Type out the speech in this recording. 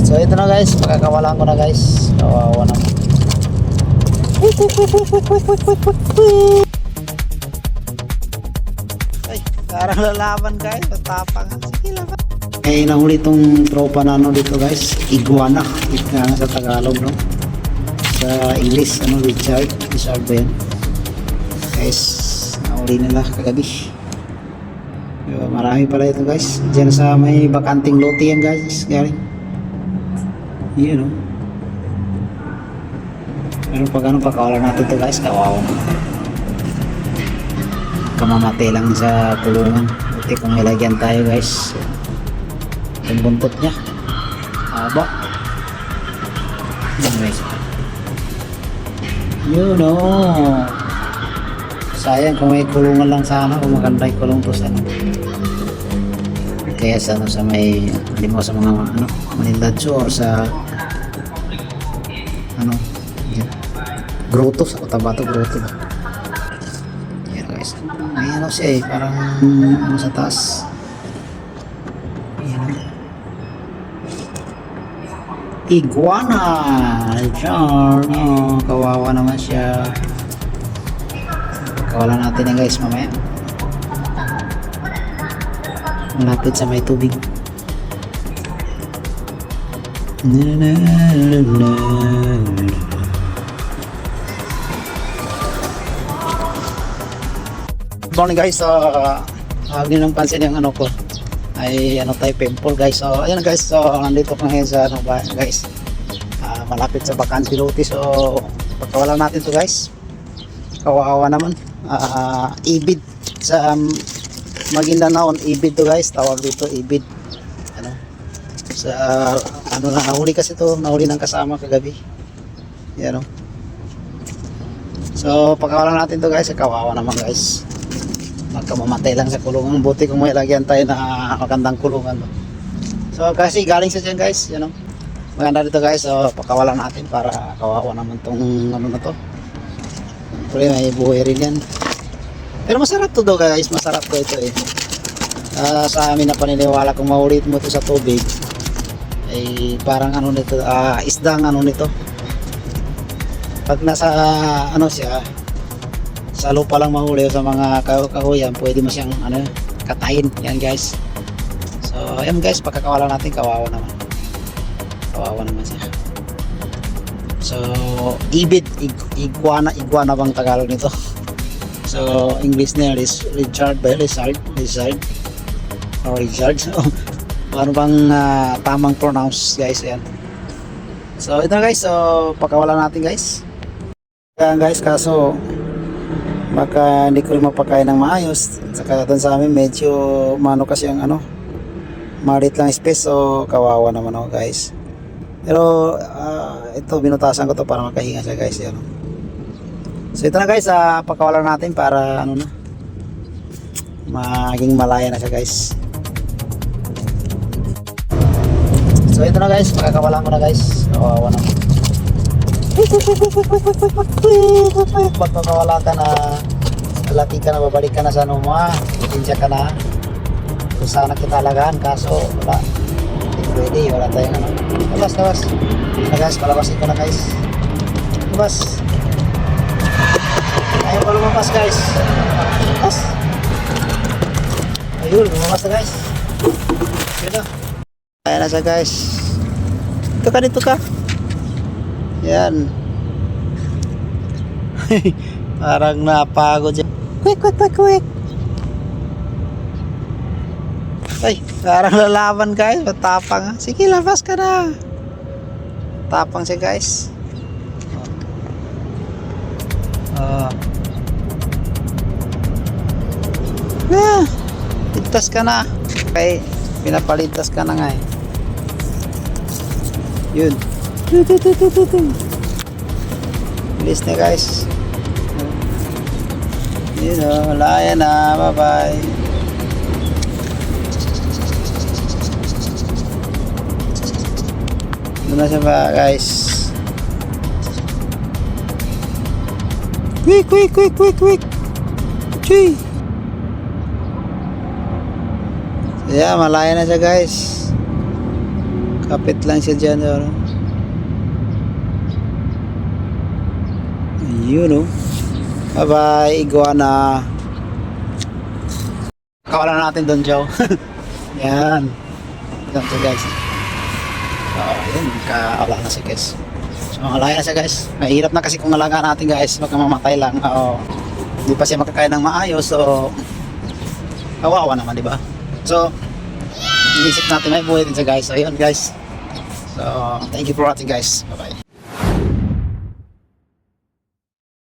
So ito na guys, makakawalan ko na guys. Kawawa naman. Ay, parang lalaban guys, matapang. Sige laban. Eh, nahuli itong tropa na ano dito guys, iguana. Iguana sa Tagalog, no? Sa English, ano, Richard ba yan? Guys, nahuli nila kagabi. Marami pala ito guys. Diyan sa may bakanting lote yan guys, galing. Yun, no? Pero pag ano, pagkawalan natin ito guys, kawawa. Kamamatay lang sa kulungan. Buti kung ilagyan tayo guys. Yung buntot niya haba. Yun, no? Sayang kung may kulungan lang sana, kung maganda yung kulong to sa ano. Kaya sa ano, sa may limo sa mga ano, Maniladso or sa ano, grotto sa Cotabato grotto ba. Yan guys, may ano siya parang ano sa taas. Yan, iguana dyan. Oh, kawawa naman siya. Kawalan natin yan guys mamaya. Malapit sa may tubig. Good morning guys. Huwag nyo nang pansin yung ano ko ay ano tayo pimple guys. So ayan guys, so nandito ko ngayon sa ano ba guys, malapit sa Bacanti Lote. So pagkawalan natin to guys, kawawa naman. Ibid sa Maguindanao, ibid to guys, tawag dito ibid. Ano sa ano na nahuli kasi to, nahuli ng kasama kagabi. Yan, no? So pagkawalan natin to guys, kawawa naman guys. Magkamamatay lang sa kulungan. Buti kung may lagyan tayo na magandang kulungan. So kasi galing sa dyan guys, you know, maganda dito guys. So pakawalan natin para kawawa naman tong ano na to. Pero may buhay rin yan. Pero masarap to daw guys, masarap to ito eh. Sa amin na paniniwala, kung maulit mo to sa tubig ay parang ano nito, isdang ano nito. Pag nasa ano siya, sa lupa lang mahuli o sa mga kahuyan, pwede mo siyang ano, katayin. Yan guys. So ayan guys, pagkakawalan natin, kawawa naman. Kawawa naman siya. So ibid, iguana bang Tagalog nito? So English niya is Richard or Richard. So ano bang tamang pronounce guys? Ayan. So ito na guys, so pagkawalan natin guys. Ayan guys, kaso baka hindi ko rin mapakain ng maayos. Saka doon sa amin medyo mano kasi ang ano, malit lang space. So kawawa naman ako guys. Pero ito binutasan ko to para makahinga siya guys. Yan. So ito na guys, pagkawalan natin para ano na, maging malaya na siya guys. So ito na guys, pagkakawalan ko na guys. Kawawa naman. Pagkakawala ka na, lalaki ka na, babalik ka na sa ano mo, pinsya ka na, kung sana kita alagaan, kaso wala, hindi pwede, wala tayong ano. Labas na guys, palabasin ko na guys. Labas, ayaw pa lumabas guys. Labas, ayun, lumabas na guys. Yun na, kaya na siya guys. Dito ka. Yan. Parang napagod siya. Quick. Ay, parang lalaban guys. Matapang. Sige, labas ka na. Tapang siya guys. Ligtas ka na. Okay, pinapaligtas ka na nga eh. Yun. Bilis na guys. Yun o, malaya na. Bye bye. Doon na siya ba guys. Quick. Chui. Yeah, malaya na siya guys. Kapit lang siya dyan. Ano? Ayun, oh. Bye-bye, iguana. Kawalan natin doon, Joe. Yan. Ganito, guys. So, yun. Kawala na siya, guys. So, alaya na siya, guys. Mahirap na kasi kung alaga natin, guys. Baka mamatay lang. Hindi pa siya makakain ng maayos. So, kawawa naman, di ba? So, inisip natin may buhay din siya, guys. So, yun, guys. So, thank you for watching, guys. Bye-bye.